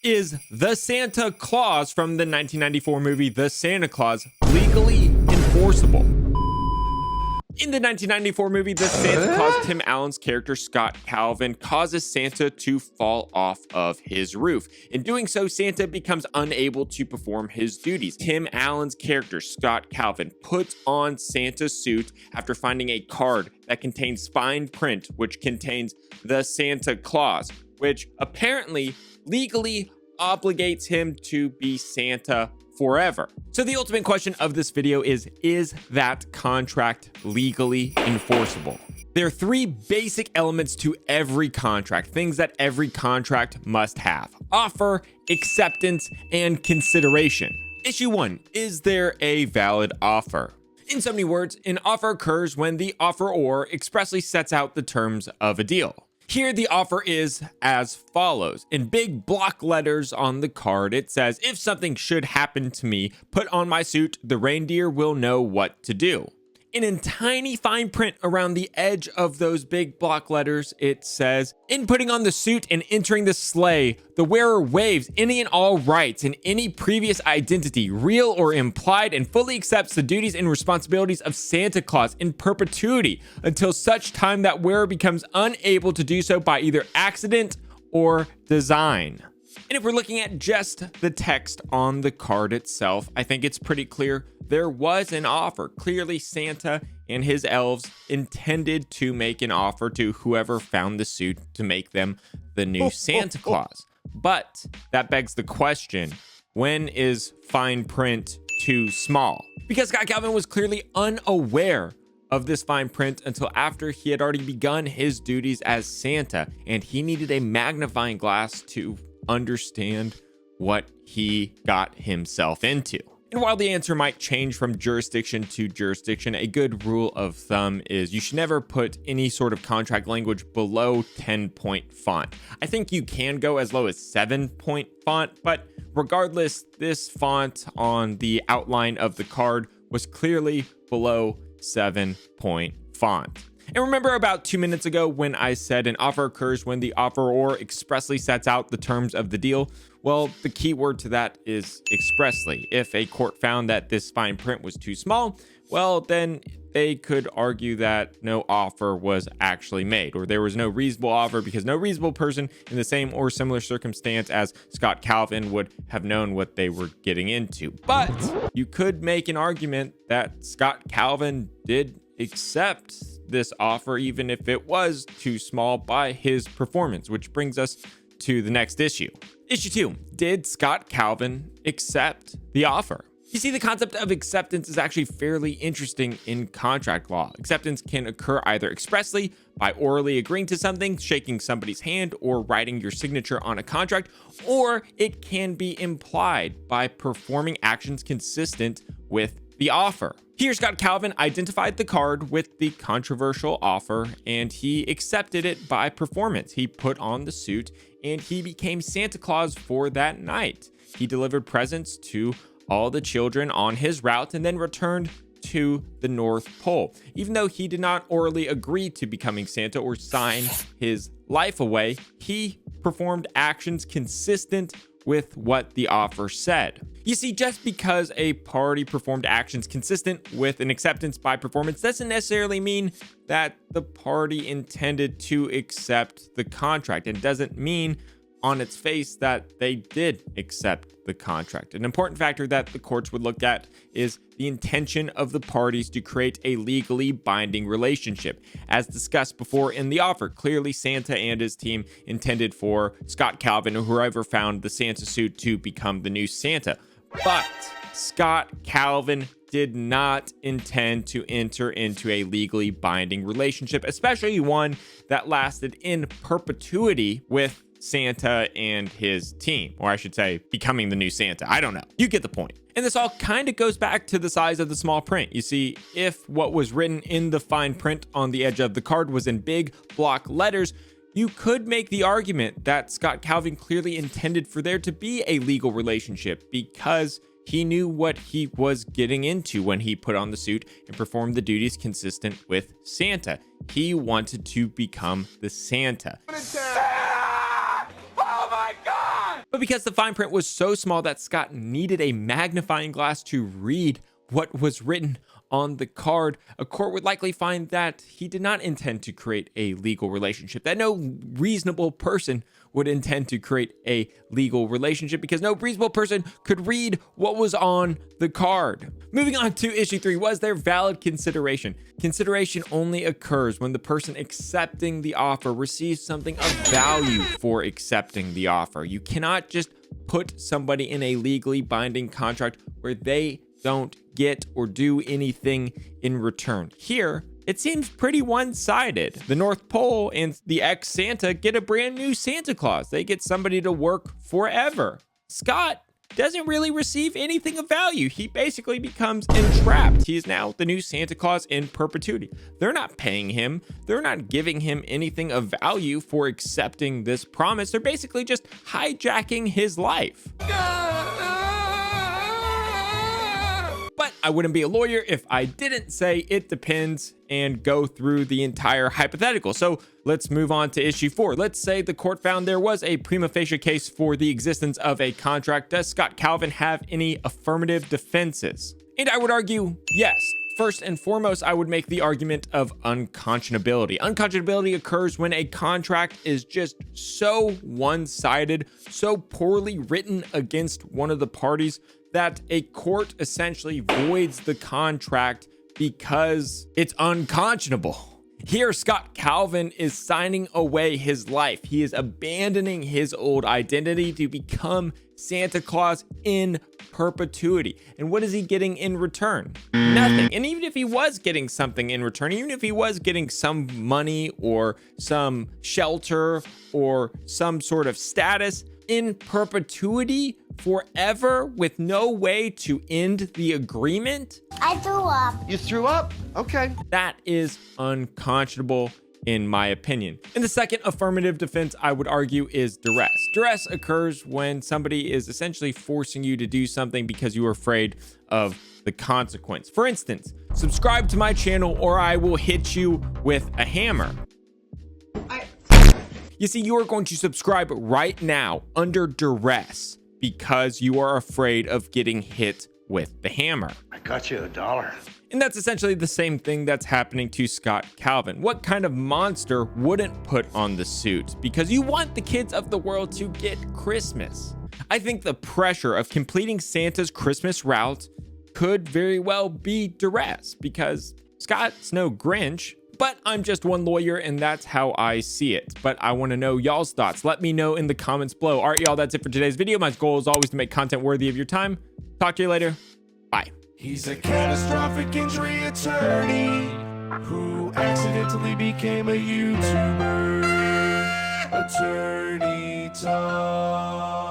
Is the Santa Claus from the 1994 movie The Santa Claus legally enforceable? In the 1994 movie The Santa Claus, Tim Allen's character Scott Calvin causes Santa to fall off of his roof. In doing so, Santa becomes unable to perform his duties. Tim Allen's character Scott Calvin puts on Santa's suit after finding a card that contains fine print which contains the Santa Claus, which apparently legally obligates him to be Santa forever. So the ultimate question of this video is that contract legally enforceable? There are three basic elements to every contract, things that every contract must have: offer, acceptance, and consideration. Issue 1, is there a valid offer? In so many words, an offer occurs when the offeror expressly sets out the terms of a deal. Here, the offer is as follows. In big block letters on the card, it says, "If something should happen to me, put on my suit, the reindeer will know what to do." And in tiny fine print around the edge of those big block letters, it says, "In putting on the suit and entering the sleigh, the wearer waives any and all rights and any previous identity, real or implied, and fully accepts the duties and responsibilities of Santa Claus in perpetuity until such time that wearer becomes unable to do so by either accident or design." And if we're looking at just the text on the card itself, I think it's pretty clear there was an offer. Clearly, Santa and his elves intended to make an offer to whoever found the suit to make them the new Santa Claus. But that begs the question, when is fine print too small? Because Scott Calvin was clearly unaware of this fine print until after he had already begun his duties as Santa, and he needed a magnifying glass to understand what he got himself into. And while the answer might change from jurisdiction to jurisdiction, a good rule of thumb is you should never put any sort of contract language below 10-point font. I think you can go as low as 7-point font, but regardless, this font on the outline of the card was clearly below 7-point font. And remember about 2 minutes ago when I said an offer occurs when the offeror expressly sets out the terms of the deal? Well, the key word to that is expressly. If a court found that this fine print was too small, well, then they could argue that no offer was actually made, or there was no reasonable offer because no reasonable person in the same or similar circumstance as Scott Calvin would have known what they were getting into. But you could make an argument that Scott Calvin did accept this offer, even if it was too small by his performance, which brings us to the next issue. Issue 2, did Scott Calvin accept the offer? You see, the concept of acceptance is actually fairly interesting in contract law. Acceptance can occur either expressly by orally agreeing to something, shaking somebody's hand, or writing your signature on a contract, or it can be implied by performing actions consistent with the offer. Here, Scott Calvin identified the card with the controversial offer, and he accepted it by performance. He put on the suit, and he became Santa Claus for that night. He delivered presents to all the children on his route and then returned to the North Pole. Even though he did not orally agree to becoming Santa or sign his life away, he performed actions consistent with what the offer said. You see, just because a party performed actions consistent with an acceptance by performance doesn't necessarily mean that the party intended to accept the contract. It doesn't mean on its face that they did accept the contract. An important factor that the courts would look at is the intention of the parties to create a legally binding relationship. As discussed before in the offer, clearly Santa and his team intended for Scott Calvin or whoever found the Santa suit to become the new Santa. But Scott Calvin did not intend to enter into a legally binding relationship, especially one that lasted in perpetuity with Santa and his team, or I should say becoming the new Santa. I don't know. You get the point. And this all kind of goes back to the size of the small print. You see, if what was written in the fine print on the edge of the card was in big block letters, you could make the argument that Scott Calvin clearly intended for there to be a legal relationship because he knew what he was getting into when he put on the suit and performed the duties consistent with Santa. He wanted to become the Santa. But because the fine print was so small that Scott needed a magnifying glass to read what was written on the card, a court would likely find that he did not intend to create a legal relationship, that no reasonable person would intend to create a legal relationship because no reasonable person could read what was on the card. Moving on to issue 3, was there valid consideration? Consideration only occurs when the person accepting the offer receives something of value for accepting the offer. You cannot just put somebody in a legally binding contract where they don't get or do anything in return. Here, it seems pretty one-sided. The North Pole and the ex-Santa get a brand new Santa Claus. They get somebody to work forever. Scott doesn't really receive anything of value. He basically becomes entrapped. He is now the new Santa Claus in perpetuity. They're not paying him. They're not giving him anything of value for accepting this promise. They're basically just hijacking his life. But I wouldn't be a lawyer if I didn't say it depends and go through the entire hypothetical. So let's move on to issue 4. Let's say the court found there was a prima facie case for the existence of a contract. Does Scott Calvin have any affirmative defenses? And I would argue yes. First and foremost, I would make the argument of unconscionability. Unconscionability occurs when a contract is just so one-sided, so poorly written against one of the parties that a court essentially voids the contract because it's unconscionable. Here, Scott Calvin is signing away his life. He is abandoning his old identity to become Santa Claus in perpetuity. And what is he getting in return? Nothing. And even if he was getting something in return, even if he was getting some money or some shelter or some sort of status, in perpetuity forever with no way to end the agreement? I threw up. You threw up? Okay. That is unconscionable in my opinion. And the second affirmative defense I would argue is duress. Duress occurs when somebody is essentially forcing you to do something because you are afraid of the consequence. For instance, subscribe to my channel or I will hit you with a hammer. You see, you are going to subscribe right now under duress because you are afraid of getting hit with the hammer. I got you $1. And that's essentially the same thing that's happening to Scott Calvin. What kind of monster wouldn't put on the suit? Because you want the kids of the world to get Christmas. I think the pressure of completing Santa's Christmas route could very well be duress because Scott's no Grinch. But I'm just one lawyer and that's how I see it. But I want to know y'all's thoughts. Let me know in the comments below. All right, y'all, that's it for today's video. My goal is always to make content worthy of your time. Talk to you later. Bye. He's a catastrophic injury attorney who accidentally became a YouTuber. Attorney Talk.